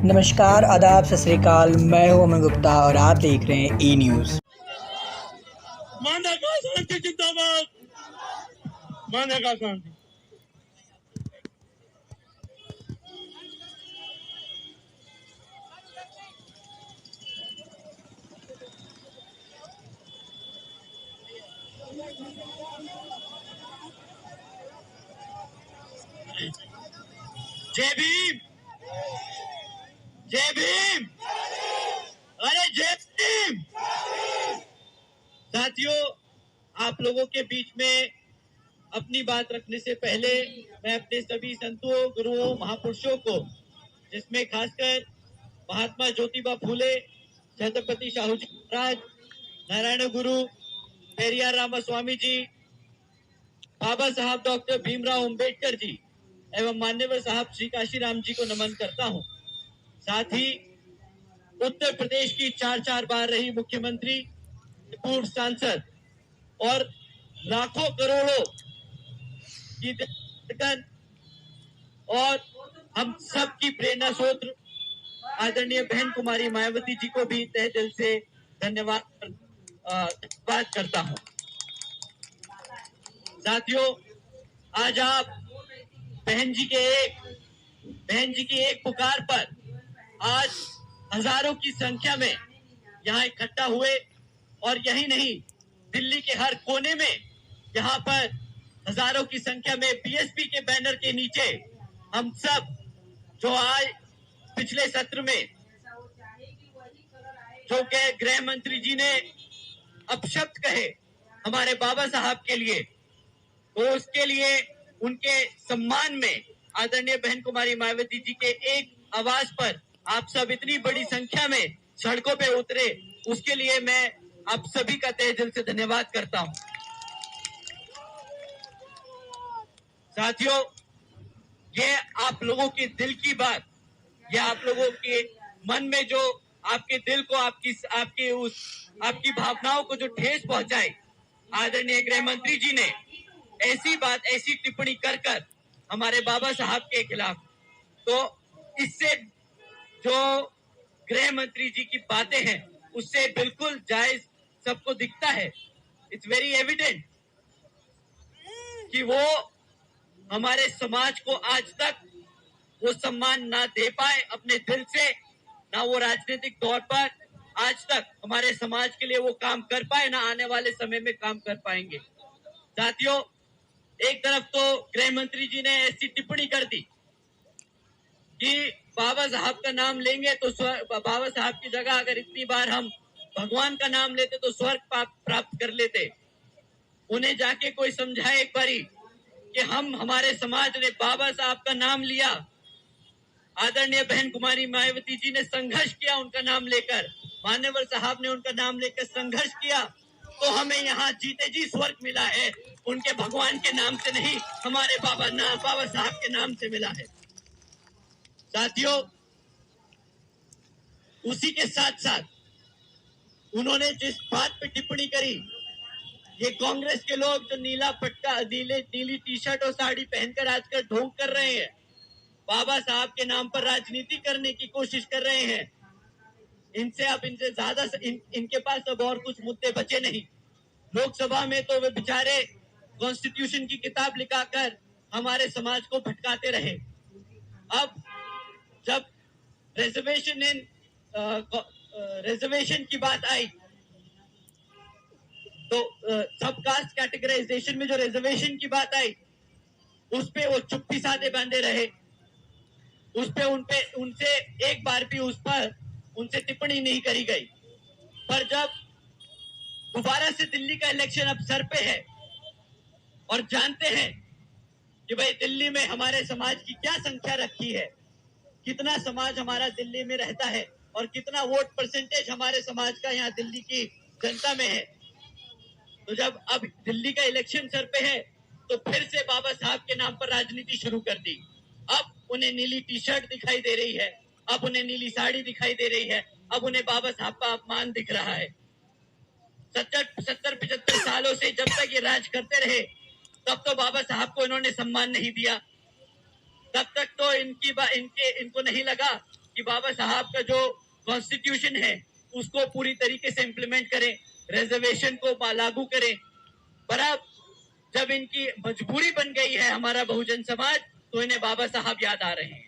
नमस्कार, आदाब, सत श्री अकाल। मैं हूं अमन गुप्ता और आप देख रहे हैं ई न्यूज़। मानव शांति जिंदाबाद, मानव शांति। जय भीम, जय भीम, अरे जय भीम। साथियों, आप लोगों के बीच में अपनी बात रखने से पहले मैं अपने सभी संतों, गुरुओं, महापुरुषों को, जिसमें खासकर महात्मा ज्योतिबा फूले, छत्रपति शाहू जी महाराज, नारायण गुरु, पेरियार रामास्वामी जी, बाबा साहब डॉक्टर भीमराव अंबेडकर जी एवं मान्यवर साहब श्री काशीराम जी को नमन करता हूं। साथ ही उत्तर प्रदेश की 4 बार रही मुख्यमंत्री, पूर्व सांसद और लाखों करोड़ों की धड़कन और हम सब की प्रेरणा स्रोत आदरणीय बहन कुमारी मायावती जी को भी तहे दिल से धन्यवाद करता हूं। साथियों, आज आप बहन जी की एक पुकार पर आज हजारों की संख्या में यहाँ इकट्ठा हुए और यही नहीं, दिल्ली के हर कोने में यहाँ पर हजारों की संख्या में बीएसपी के बैनर के नीचे हम सब जो आज पिछले सत्र में जो के गृह मंत्री जी ने अपशब्द कहे हमारे बाबा साहब के लिए, तो उसके लिए उनके सम्मान में आदरणीय बहन कुमारी मायावती जी के एक आवाज पर आप सब इतनी बड़ी संख्या में सड़कों पे उतरे, उसके लिए मैं आप सभी का तहे दिल से धन्यवाद करता हूं। साथियों, ये आप लोगों के दिल की बात, ये आप लोगों के मन में जो आपके दिल को आपकी भावनाओं को जो ठेस पहुंचाए, आदरणीय गृह मंत्री जी ने ऐसी बात, ऐसी टिप्पणी कर हमारे बाबा साहब के खिलाफ, तो इससे जो गृह मंत्री जी की बातें हैं उससे बिल्कुल जायज सबको दिखता है। इट्स वेरी एविडेंट कि वो हमारे समाज को आज तक वो सम्मान ना दे पाए अपने दिल से, ना वो राजनीतिक तौर पर आज तक हमारे समाज के लिए वो काम कर पाए, ना आने वाले समय में काम कर पाएंगे। साथियों, एक तरफ तो गृह मंत्री जी ने ऐसी टिप्पणी कर दी कि बाबा साहब का नाम लेंगे तो बाबा साहब की जगह अगर इतनी बार हम भगवान का नाम लेते तो स्वर्ग प्राप्त कर लेते। उन्हें जाके कोई समझाए एक बारी कि हमारे समाज ने बाबा साहब का नाम लिया, आदरणीय बहन कुमारी मायावती जी ने संघर्ष किया उनका नाम लेकर, मान्यवर साहब ने उनका नाम लेकर संघर्ष किया, तो हमें यहाँ जीते जी स्वर्ग मिला है। उनके भगवान के नाम से नहीं, हमारे बाबा साहब के नाम से मिला है। साथियों, उसी के साथ साथ उन्होंने जिस बात पे टिप्पणी करी, ये कांग्रेस के लोग जो नीली टी शर्ट और साड़ी पहनकर आजकल ढोंग कर रहे हैं, बाबा साहब के नाम पर राजनीति करने की कोशिश कर रहे हैं, इनसे ज्यादा इनके पास अब और कुछ मुद्दे बचे नहीं। लोकसभा में तो वे बेचारे कॉन्स्टिट्यूशन की किताब लिखाकर हमारे समाज को भटकाते रहे। अब जब रिजर्वेशन की बात आई तो सब कास्ट कैटेगराइजेशन में जो रिजर्वेशन की बात आई, उस पे वो चुप्पी साधे बांधे रहे, उनसे एक बार भी उनसे टिप्पणी नहीं करी गई। पर जब दोबारा से दिल्ली का इलेक्शन अब सर पे है और जानते हैं कि भाई दिल्ली में हमारे समाज की क्या संख्या रखी है, कितना समाज हमारा दिल्ली में रहता है और कितना वोट परसेंटेज हमारे समाज का यहाँ दिल्ली की जनता में है, तो जब अब दिल्ली का इलेक्शन सर पे है तो फिर से बाबा साहब के नाम पर राजनीति शुरू कर दी। अब उन्हें नीली टी शर्ट दिखाई दे रही है, अब उन्हें नीली साड़ी दिखाई दे रही है, अब उन्हें बाबा साहब का अपमान दिख रहा है। 70-75 सालों से जब तक ये राज करते रहे तब तो बाबा साहब को इन्होंने सम्मान नहीं दिया, तब तक तो इनको नहीं लगा कि बाबा साहब का जो कॉन्स्टिट्यूशन है उसको पूरी तरीके से इम्प्लीमेंट करें, रिजर्वेशन को लागू करें। पर अब जब इनकी मजबूरी बन गई है हमारा बहुजन समाज, तो इन्हें बाबा साहब याद आ रहे हैं।